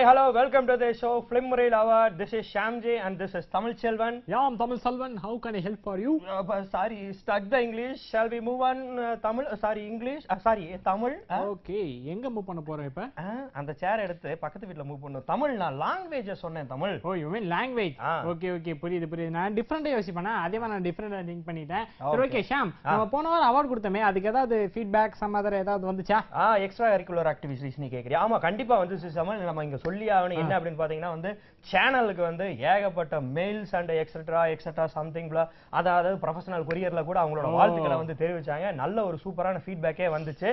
hello, welcome to the show Film Reel Award. This is Shyamji and this is Tamil Selvan. Yeah, I'm Tamil Selvan. How can I help for you? Sorry, stuck the English. Shall we move on Tamil? English. Tamil. Okay, எங்க move பண்ண போறோம் இப்ப? அந்த சேர் எடுத்து பக்கத்து வீட்ல move பண்ணனும். தமிழ் நான் லாங்குவேஜ் சொன்னேன் Tamil. Oh, you mean language? Okay, புரியுது. நான் டிஃபரண்டா யோசிப்பேனா அதே மாதிரி நான் டிஃபரண்டா திங்க் பண்ணிட்டேன். சரி ஓகே ஷாம், நம்ம போன வாரம் அவார்ட் கொடுத்தோமே அதுக்கு ஏதாவது ஃபீட்பேக் சம்மதர் ஏதாவது வந்துச்சா? எக்ஸ்ட்ரா கரிக்குலர் ஆக்டிவிட்டீஸ் நீ கேக்குறியா? ஆமா கண்டிப்பா வந்து சிஸ்டமல் நம்ம இங்க சொல்லி ஆகணும். என்ன அப்படின்னு பாத்தீங்கன்னா வந்து சேனலுக்கு வந்து ஏகப்பட்ட மெயில்ஸ் அண்ட் எக்ஸெட்ரா சம்திங் அதாவது ப்ரொஃபஷனல் கொரியர்ல கூட அவங்களோட வாழ்த்துக்களை வந்து தெரிவிச்சாங்க. நல்ல ஒரு சூப்பரான ஃபீட்பேக்கே வந்துச்சு.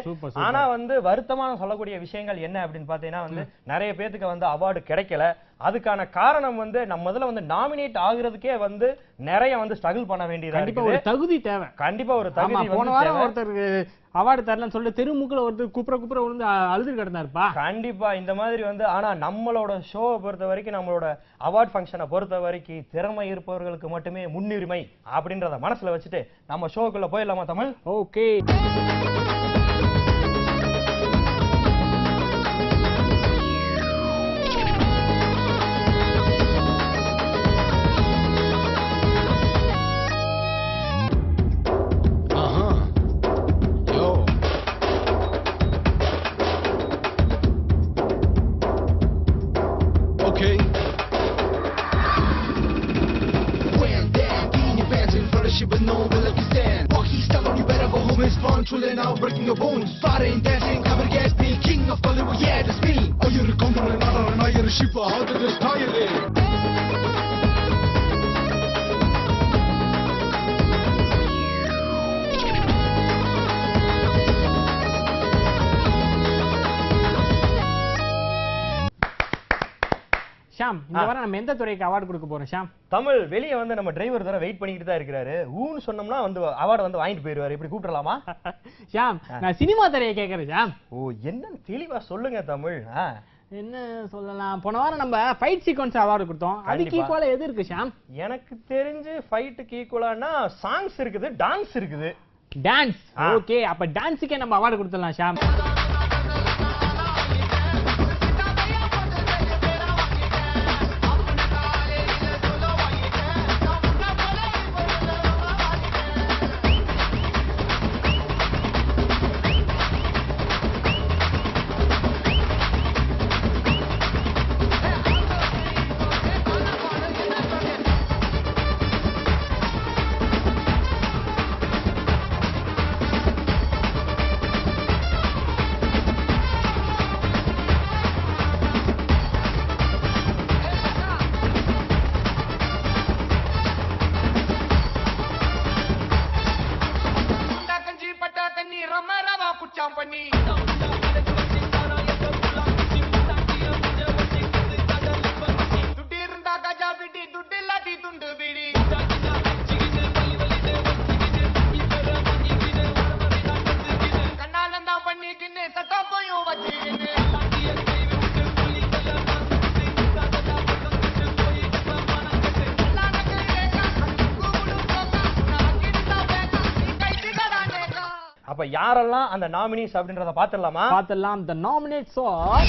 ஆனா வந்து வருத்தமான சொல்லக்கூடிய விஷயங்கள் என்ன அப்படின்னு பாத்தீங்கன்னா வந்து நிறைய பேருக்கு வந்து அவார்டு கிடைக்கல. அதுக்கான காரணம் வந்து நம்ம முதல்ல வந்து நாமினேட் ஆகுறதுக்கே வந்து நிறைய வந்து ஸ்ட்ரகிள் பண்ண வேண்டியதா இருக்கு. கண்டிப்பா ஒரு தகுதி தேவை. கண்டிப்பா ஒரு தகுதி. போன வாரம் ஒருத்தருக்கு அவார்டு தரலன்னு சொல்லிட்டு தெருமுக்குல ஒருத்தர் குப்புற விழுந்து அழுது கிடந்தாருப்பா. கண்டிப்பா இந்த மாதிரி வந்து ஆனா நம்மளோட ஷோவை பொறுத்த வரைக்கும் நம்மளோட அவார்ட் ஃபங்க்ஷனை பொறுத்த வரைக்கும் திறமை இருப்பவர்களுக்கு மட்டுமே முன்னுரிமை அப்படின்றத மனசுல வச்சுட்டு நம்ம ஷோக்குள்ள போயிடலாமா Tamil? Okay. Now breaking your bones, fighting, dancing, cover gas, being king of Bollywood, yeah, that's me. Oh, you're a commoner, not an iron ship, how did this tire it? Sham, இந்த வாரம் நம்ம எந்த துறைக்கு அவார்டு கொடுக்க போறோம் ஷாம்? தமிழ் வெளியே வந்து நம்ம டிரைவர் தர வெயிட் பண்ணிட்டு தான் இருக்காரு. ஊன்னு சொன்னோம்னா வந்து அவார்டு வந்து வாங்கிட்டு போயிருவாரு. இப்படி கூப்பிடலாமா? ஷாம், நான் சினிமா துறையை கேட்கறேன் ஷாம். ஓ என்னன்னு தெளிவா சொல்லுங்க தமிழ். என்ன சொல்லலாம், போன வாரம் நம்ம ஃபைட் சீக்வன்ஸ் அவார்டு கொடுத்தோம். அதுக்கு ஈக்குவலா எது இருக்கு ஷாம்? எனக்கு தெரிஞ்சு ஃபைட்டுக்கு ஈக்குவலானா சாங்ஸ் இருக்குது, டான்ஸ் இருக்குது. டான்ஸ். ஓகே, அப்ப டான்ஸுக்கே நம்ம அவார்டு கொடுத்துடலாம் ஷாம். அப்ப யாரெல்லாம் அந்த நாமினிஸ் அப்படின்றத பாத்துடலாமா? பாத்துடலாம். the nominates are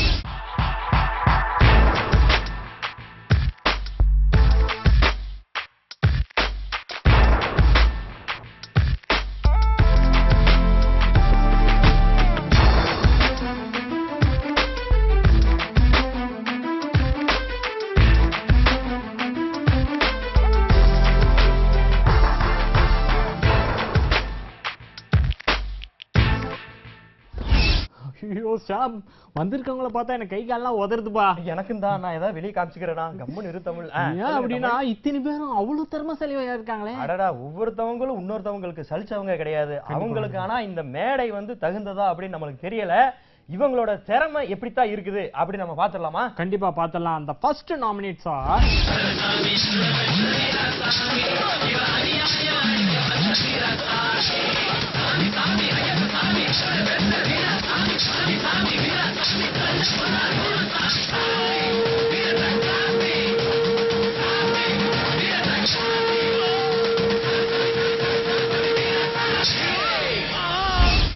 ஷாம், வந்திருக்கவங்கள பார்த்தா எனக்கு கை கால்லாம் உதறுதுப்பா. எனக்கும் தான். நான் ஏதாவது வெளியே காமிச்சுக்கிறேனா? கம்முன்னு இரு தமிழ். ஏன் அப்படின்னா இத்தனை பேரும் அவ்வளவு திறமைசாலியா இருக்காங்களே. அடடா, ஒவ்வொருத்தவங்களும் இன்னொருத்தவங்களுக்கு சலிச்சவங்க கிடையாது. அவங்களுக்கு ஆனா இந்த மேடை வந்து தகுந்ததா அப்படின்னு நம்மளுக்கு தெரியல. இவங்களோட திறமை எப்படித்தான் இருக்குது அப்படின்னு நம்ம பாத்துடலாமா? கண்டிப்பா பாத்துடலாம். அந்த ஃபர்ஸ்ட் நாமினேட்ஸ் ஆர்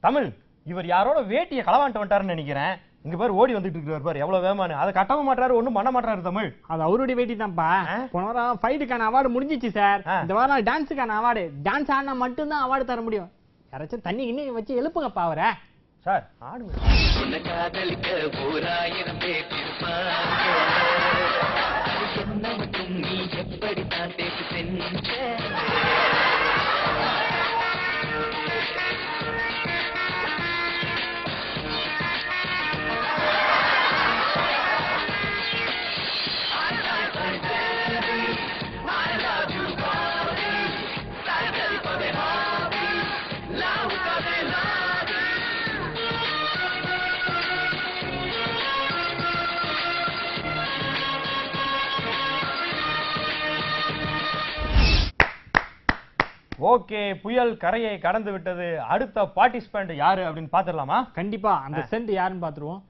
தமிழ். இவர் யாரோட வேட்டியை களவாண்டு வந்துட்டாருன்னு நினைக்கிறேன். இங்க பாரு ஓடி வந்துட்டு இருக்காரு பாரு எவ்வளவு வேகமானு. அதை கட்டவும் மாட்டாரு, ஒண்ணும் பண்ண மாட்டாரு தமிழ். அது அவருடைய வெயிட்டி தான்ப்பா. போன வாரம் ஃபைட்டுக்கான அவார்டு முடிஞ்சிச்சு சார். இந்த வாரம் டான்ஸுக்கான அவார்டு. டான்ஸ் ஆடினா மட்டும்தான் அவார்டு தர முடியும். யாராச்சும் தண்ணி இன்னும் வச்சு எழுப்புங்கப்பா அவரை. சார் ஆடுங்க. ஓகே, புயல் கரையை கடந்து விட்டது. அடுத்த பார்ட்டிசிபென்ட் யாரு அப்படின்னு பாத்துடலாமா? கண்டிப்பா அந்த சென்ட் யாருன்னு பாத்துருவோம்.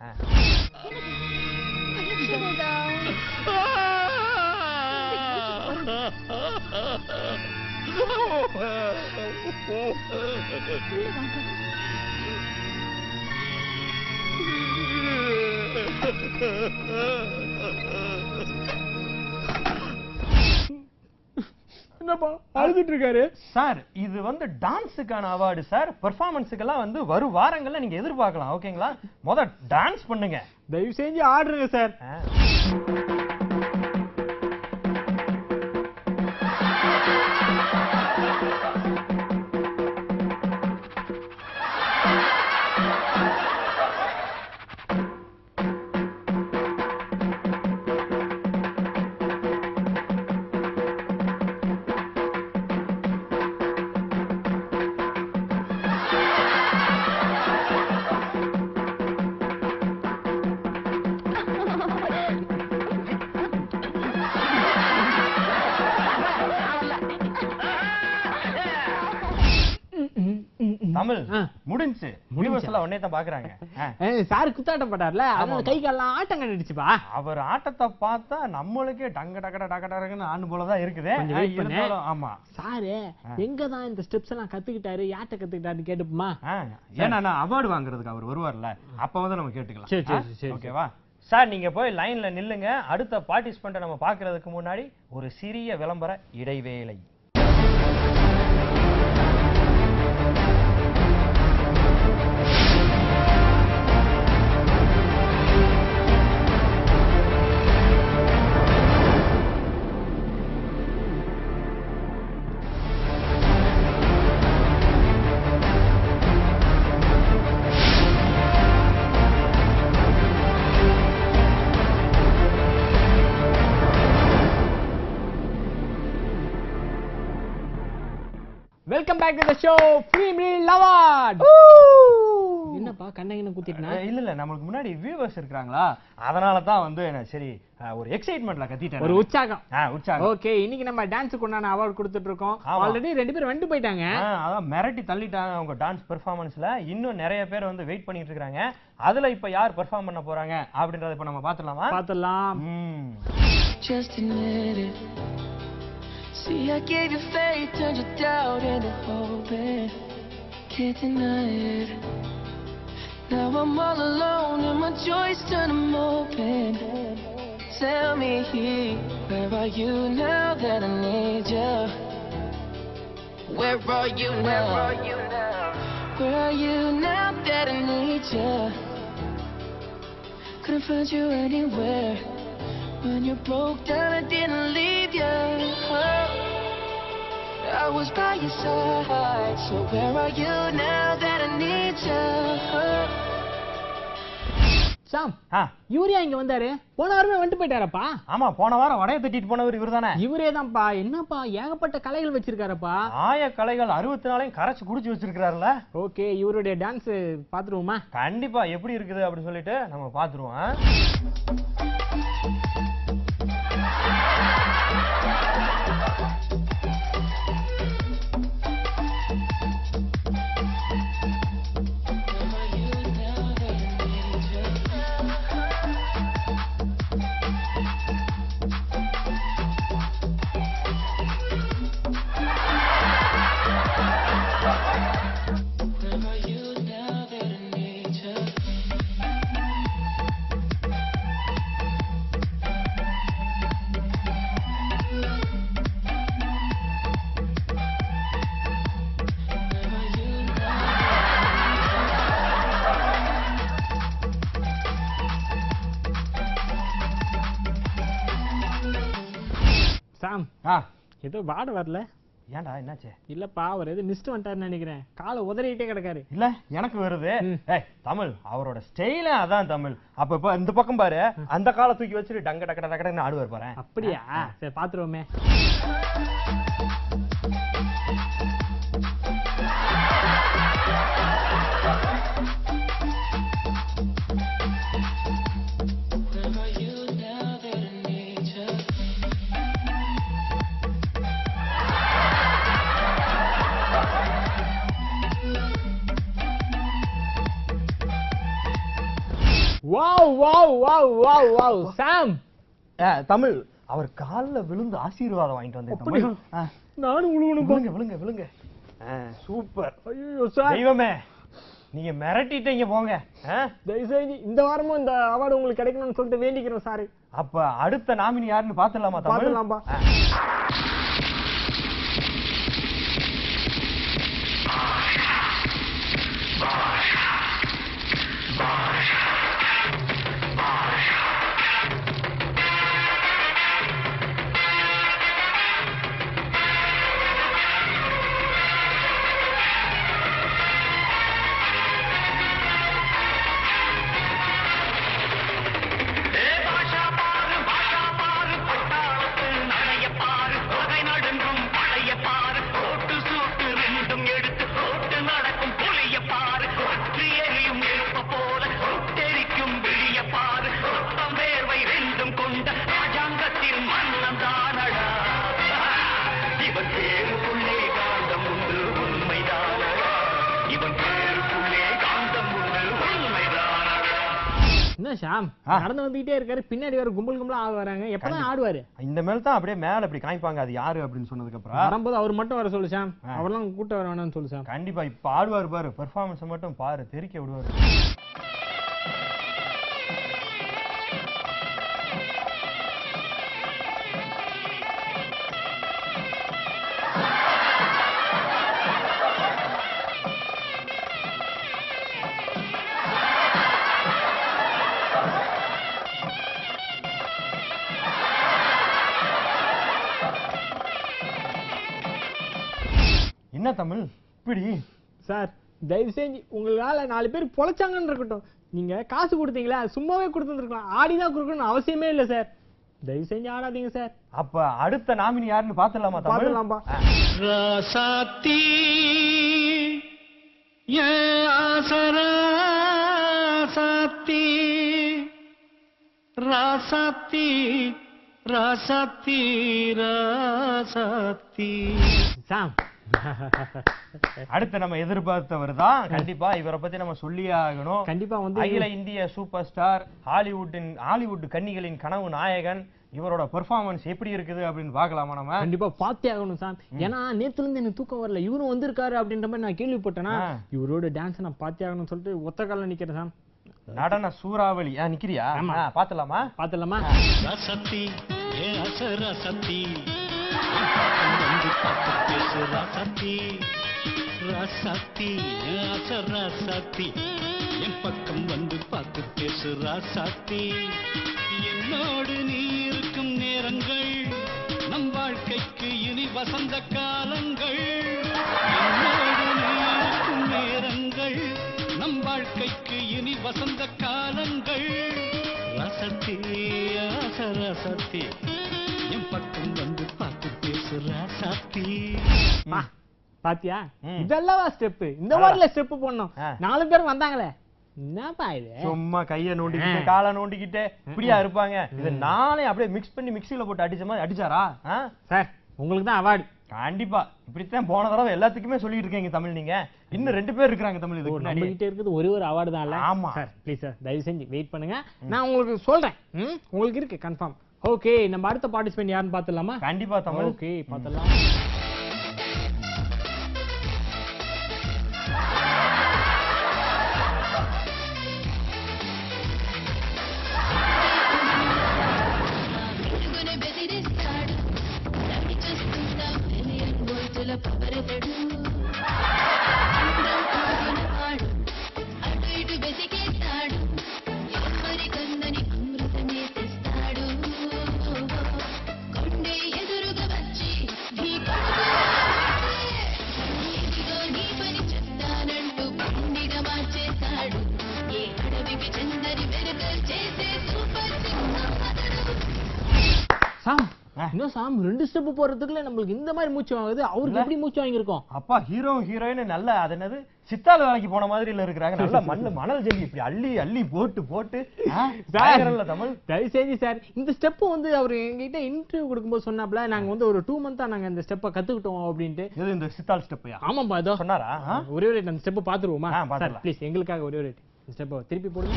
என்னப்பா அழுதுட்டு இருக்காரு? சார் இது வந்து டான்ஸுக்கான அவார்டு சார். பெர்ஃபார்மன்ஸுக்கெல்லாம் வந்து வரும் வாரங்கள்ல நீங்க எதிர்பார்க்கலாம். ஓகேங்களா? முத டான்ஸ் பண்ணுங்க. தயவு செஞ்சு ஆடுங்க சார். தமிழ் முடிஞ்சு யூனிவர்சல்ல ஒண்ணே தான் பாக்குறாங்க. சார் குத்தாட்டப்பட்டார்ல, அதனால கை கால்லாம் ஆட்டம் கண்டுடுச்சுப்பா. அவர் ஆட்டத்தை பார்த்தா நம்மளுக்கே டங்க டகட டகடன்னு ஆண்டு போலதான் இருக்குது. ஆமா சாரு எங்கதான் இந்த ஸ்டெப்ஸ் எல்லாம் கத்துக்கிட்டாரு, யார்கிட்ட கத்துக்கிட்டாருன்னு கேட்டுப்போமா? ஏன்னா நான் அவார்டு வாங்குறதுக்கு அவர் வருவார்ல, அப்ப வந்து நம்ம கேட்டுக்கலாம். ஓகேவா சார்? நீங்க போய் லைன்ல நில்லுங்க. அடுத்த பார்ட்டிசிபென்ட் நம்ம பாக்குறதுக்கு முன்னாடி ஒரு சிறிய விளம்பர இடைவேளை. Welcome back to the show free meal award. என்னப்பா கண்ணகின குத்திட்டனா? இல்ல நம்மளுக்கு முன்னாடி வியூவர்ஸ் இருக்காங்களா, அதனால தான் வந்து சரி ஒரு எக்ஸைட்மென்ட்ல கத்திட்டேன். ஒரு உற்சாகம். உற்சாகம். ஓகே, இன்னைக்கு நம்ம டான்ஸ்க்கு உண்டான அவார்ட் கொடுத்துட்டு இருக்கோம். ஆல்ரெடி 2 பேர் வந்து போயிட்டாங்க. அதான் மிரட்டி தள்ளிட்டாங்க அவங்க டான்ஸ் பெர்ஃபார்மன்ஸ்ல. இன்னும் நிறைய பேர் வந்து வெயிட் பண்ணிட்டு இருக்காங்க. அதுல இப்ப யார் பெர்ஃபார்ம் பண்ண போறாங்க அப்படிங்கறத இப்ப நம்ம பாத்துடலாமா? பாத்துடலாம். Just admit it. See, I gave you faith, turned your doubt into hope, and can't deny it. Now I'm all alone and my joys turn them open. Tell me, where are you now that I need you? Where are you now? Where are you now that I need you? Couldn't find you anywhere. When you broke down, I didn't leave you. I was by your side. So where are you now that I need you? Sam, urea இங்க வந்தாரு. போன வாரமே வந்து போயிட்டாரப்பா. ஆமா, போன வாரம் வடைய தட்டிட்டு போனவர் இவர்தானே? இவரே தான்ப்பா. என்னப்பா ஏகப்பட்ட கலைகள் வச்சிருக்காரப்பா. ஆய கலைகள் 64 கரைச்சு குடிச்சு வச்சிருக்காருல்ல. ஓகே, இவருடைய டான்ஸ் பாத்துருவோமா? கண்டிப்பா. எப்படி இருக்குது அப்படின்னு சொல்லிட்டு நம்ம பாத்துருவோம். சாம் ஏதோ வாட வரல. ஏன்டா என்னாச்சு? இல்லப்பா அவர் எது மிஸ்ட் வந்துட்டாருன்னு நினைக்கிறேன். காலை உதறிட்டே கிடக்காரு. இல்ல எனக்கு வருது. தமிழ் அவரோட ஸ்டைல அதான் தமிழ். அப்ப இந்த பக்கம் பாரு, அந்த காலை தூக்கி வச்சுட்டு டங்க டக்க டக்கன்னு ஆடுவார் பாரு. அப்படியா? சரி பாத்துருவோமே. Wow wow wow wow wow Sam. Tamil அவர் கால்ல விழுந்து ஆசீர்வாதம் வாங்கிட்டு வந்தேன். நானும் விழுவணும். விழுங்க விழுங்க விழுங்க. சூப்பர். ஐயோ சார், தெய்வமே நீங்க மிரட்டிட்டீங்க போங்க. தயவுசெய்து இந்த வாரமும் இந்த அவார்டு உங்களுக்கு கிடைக்கணும்னு சொல்லிட்டு வேண்டிக்கிறோம் சார். அப்ப அடுத்த நாமினி யாருன்னு பாத்துடலாமா? பாத்துடலாம்பா. நடந்து வந்துட்டே இருக்காரு, பின்னாடி வேற கும்பல் கும்பலா ஆள் வராங்க. எப்பதான் ஆடுவாரு? இந்த மேல தான் அப்படியே மேல அப்படி காமிப்பாங்க அது யாரு அப்படின்னு சொன்னதுக்கு அப்புறம் வரும்போது அவர் மட்டும் வர சொல்லு சாம். அவரெல்லாம் கூட்ட வர வேணாம்னு சொல்லு சாம். கண்டிப்பா இப்ப ஆடுவாரு பாரு, பெர்ஃபார்மன்ஸ் மட்டும் பாரு, தெரிக்க விடுவாரு. என்ன தமிழ் இப்படி? சார் தயவு செஞ்சு உங்களால 4 பேர் பொழைச்சாங்கன்னு இருக்கட்டும், நீங்க காசு கொடுத்தீங்களா சும்மாவே கொடுத்துருக்கலாம், ஆடிதான் கொடுக்கணும்னு அவசியமே இல்லை சார். தயவு செஞ்சு ஆடாதீங்க சார். அப்ப அடுத்த நாமினி யாருன்னு பாத்துடலாமா? பாத்துடலாம்பா. ராசாத்தி ராசாத்தி ராசாத்தி ராசாத்தி ராசாத்தி. சாம் அடுத்து நம்ம எதிர்பார்த்தவர் தான். கண்டிப்பா இவரை பத்தி நம்ம சொல்லியே ஆகணும். கண்டிப்பா வந்து அகில இந்திய சூப்பர் ஸ்டார், ஹாலிவுட் கன்னிகளின் கனவு நாயகன். இவரோட பெர்ஃபார்மன்ஸ் எப்படி இருக்குது அப்படின்னு பாக்கலாமா? நம்ம கண்டிப்பா பாத்தே ஆகணும் சார். ஏன்னா நேத்துல இருந்து எனக்கு தூக்கம் வரல, இவரும் வந்திருக்காரு அப்படின்ற மாதிரி நான் கேள்விப்பட்டேன்னா இவரோட டான்ஸ் நான் பாத்தே ஆகணும்னு சொல்லிட்டு ஒத்த கால நிக்கிறேன் சார். நடன சூறாவளி நிக்கிறியா? பாத்துலாமா? பாத்துலாமா? ராசாத்தி ராசாத்தி ராசாத்தி ராசாத்தி என் பக்கம் வந்து பார்த்து பேசு ராசாத்தி. என்னோடு நீ இருக்கும் நேரங்கள் நம் வாழ்க்கைக்கு இனி வசந்த காலங்கள். என்னோடு நீ இருக்கும் நேரங்கள் நம் வாழ்க்கைக்கு இனி வசந்த காலங்கள். ராசாத்தி ராசாத்தி என் பக்கம் வந்து பார்த்து பேசு ராசாத்தி. பாத்தியா, இதெல்லாம் ஸ்டெப். இந்த மாதிரில ஸ்டெப் போடணும். 4 பேர் வந்தாங்களே, என்னப்பா இது? சும்மா கைய நோண்டிக்கிட்டு காலை நோண்டிக்கிட்டு இப்படியா இருப்பாங்க? இது நானே அப்படியே மிக்ஸ் பண்ணி மிக்ஸில போட்டு அடிச்ச மாதிரி அடிச்சாரா சார்? உங்களுக்கு தான் அவார்டு. கண்டிப்பா இப்படித்தான் போன தடவை எல்லாத்துக்குமே சொல்லிட்டு இருக்கீங்க தமிழ். நீங்க இன்னும் 2 பேர் இருக்காங்க தமிழ். இதுக்கு நம்மகிட்ட இருக்குது ஒரே ஒரு அவார்டு தான். ஆமா சார், ப்ளீஸ் சார் தயவு செஞ்சு வெயிட் பண்ணுங்க, நான் உங்களுக்கு சொல்றேன். உங்களுக்கு இருக்கு கன்ஃபார்ம். ஓகே, நம்ம அடுத்த பார்ட்டிசிபென்ட் யாருன்னு பாத்துடலாமா? கண்டிப்பா தமிழ். ஓகே பாத்துடலாம். ఎదురుగా இன்னும் சாம் 2 ஸ்டெப் போறதுக்குள்ள நம்மளுக்கு இந்த மாதிரி மூச்சு வாங்குது. அவருக்கு எப்படி மூச்சு வாங்கியிருக்கோம்? அப்பா ஹீரோ ஹீரோயின் நல்ல அது என்னது சித்தாள் வேலைக்கு போன மாதிரி இருக்கிறாங்க. நல்ல மணல் ஜல்லி இப்படி அள்ளி அள்ளி போட்டு தமிழ் தயவு செஞ்சு சார் இந்த ஸ்டெப் வந்து அவர் எங்கிட்ட இன்டர்வியூ கொடுக்கும்போது சொன்னாப்ல, நாங்க வந்து ஒரு 2 மந்த்தா நாங்க இந்த ஸ்டெப்பை கத்துக்கிட்டோம் அப்படின்ட்டு. இது இந்த சித்தாள் ஸ்டெப்பையா? ஆமாப்பா இதோ சொன்னாரா? ஒரே ஒரு அந்த ஸ்டெப்பை பாத்துருவோமா சார்? ப்ளீஸ் எங்களுக்காக ஒரே ஒரு ஸ்டெப்பை திருப்பி போடுங்க.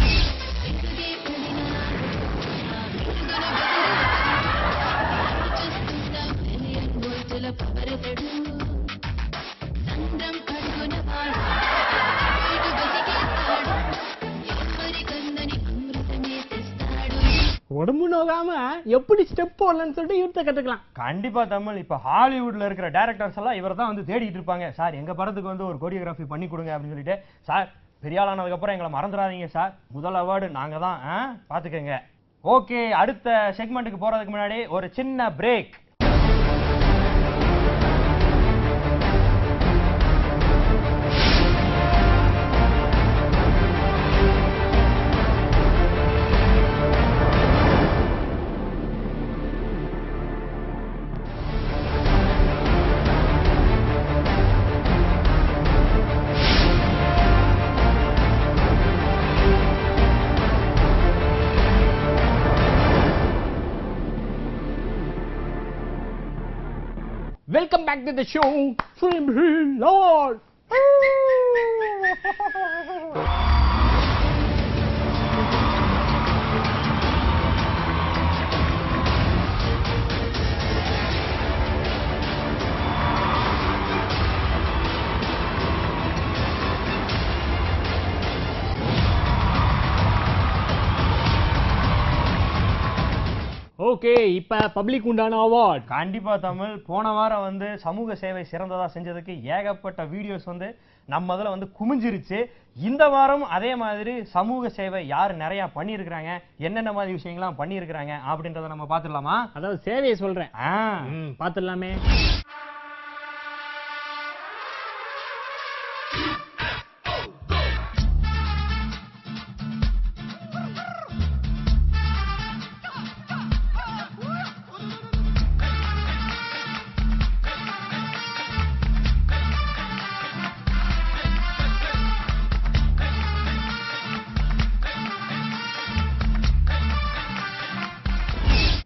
உடம்பு நோகாம எப்படி ஸ்டெப் போடலன்னு சொல்லிட்டு இவர்த்த கத்துக்கலாம். கண்டிப்பா தமிழ். இப்ப ஹாலிவுட்ல இருக்கிற டைரக்டர்ஸ் எல்லாம் இவர் தான் வந்து தேடிட்டு இருப்பாங்க. சார் எங்க படத்துக்கு வந்து ஒரு கோரியோகிராஃபி பண்ணி கொடுங்க அப்படின்னு சொல்லிட்டு. சார் பெரிய ஆளானதுக்கு அப்புறம் எங்களை மறந்துடாதீங்க சார், முதல் அவார்டு நாங்க தான், பாத்துக்கங்க. ஓகே, அடுத்த செக்மெண்ட்டுக்கு போறதுக்கு முன்னாடி ஒரு சின்ன break. Welcome back to the show, Film Lord. Okay, இப்ப பப்ளிக் உண்டான அவார்ட். கண்டிப்பா தமிழ். போன வாரம் வந்து சமூக சேவை சிறந்ததா செஞ்சதுக்கு ஏகப்பட்ட வீடியோஸ் வந்து நம்ம அதுல வந்து குமிஞ்சிருச்சு. இந்த வாரம் அதே மாதிரி சமூக சேவை யார் நிறைய பண்ணியிருக்கிறாங்க, என்னென்ன மாதிரி விஷயங்கள்லாம் பண்ணியிருக்கிறாங்க அப்படின்றத நம்ம பாத்துடலாமா? அதாவது சேவையை சொல்றேன், பாத்துடலாமே.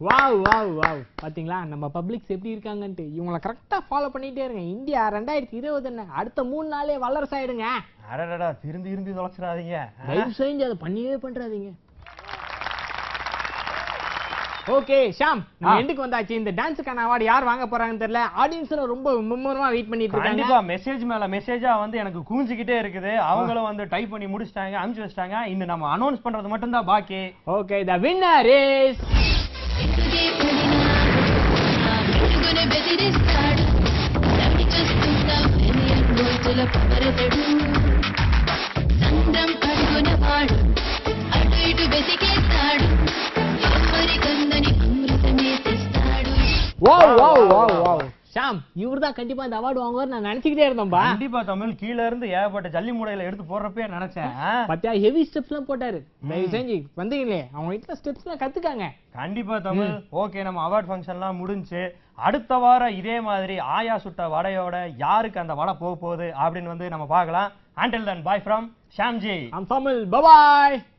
வாவ் வாவ் வாவ், பாத்தீங்களா நம்ம பப்ளிக்ஸ் எப்படி இருக்காங்கன்ட்டு. இவங்களை கரெக்டா ஃபாலோ பண்ணிட்டே இருங்க. இந்தியா 2020 என்ன அடுத்த 3 நாளே வல்லரசு ஆயிடுங்க. அடடா, திருந்தி தொலைச்சிடாதீங்க, தயவு செஞ்சு அதை பண்ணியே பண்றாதீங்க. ஓகே ஷாம், நம்ம எண்டுக்கு வந்தாச்சு. இந்த டான்ஸுக்கான அவார்டு யார் வாங்க போறாங்கன்னு தெரியல. ஆடியன்ஸ்ல ரொம்ப மும்முரமா வெயிட் பண்ணிட்டு இருக்காங்க. கண்டிப்பா மெசேஜ் மேல மெசேஜா வந்து எனக்கு குமிஞ்சிக்கிட்டே இருக்குது. அவங்களும் வந்து டைப் பண்ணி முடிச்சிட்டாங்க, அனுப்பிச்சு வச்சிட்டாங்க. இன்னும் நம்ம அனௌன்ஸ் பண்றது மட்டும் தான் பாக்கி. Okay, the winner is Sham. இவர்தான் கண்டிப்பா இந்த அவார்டு வாங்குவார் நான் நினைச்சுக்கிட்டே இருந்தேன்பா. கண்டிப்பா தமிழ். கீழ இருந்து ஏகப்பட்ட ஜல்லி மூடையில எடுத்து போடுறப்பே நினைச்சேன். பத்தியா ஹெவி ஸ்டெப்ஸ் எல்லாம் போட்டாரு. தயவு செஞ்சு வந்தீங்களே, அவங்க வீட்டுல ஸ்டெப்ஸ் எல்லாம் கத்துக்காங்க. கண்டிப்பா தமிழ். ஓகே, நம்ம அவார்ட் ஃபங்க்ஷன் எல்லாம் முடிஞ்சு அடுத்த வாரம் இதே மாதிரி ஆயா சுட்ட வடையோட யாருக்கு அந்த வடை போக போகுது அப்படின்னு வந்து நம்ம பார்க்கலாம். Until then, bye from Shamji. I'm Tamil. Bye bye.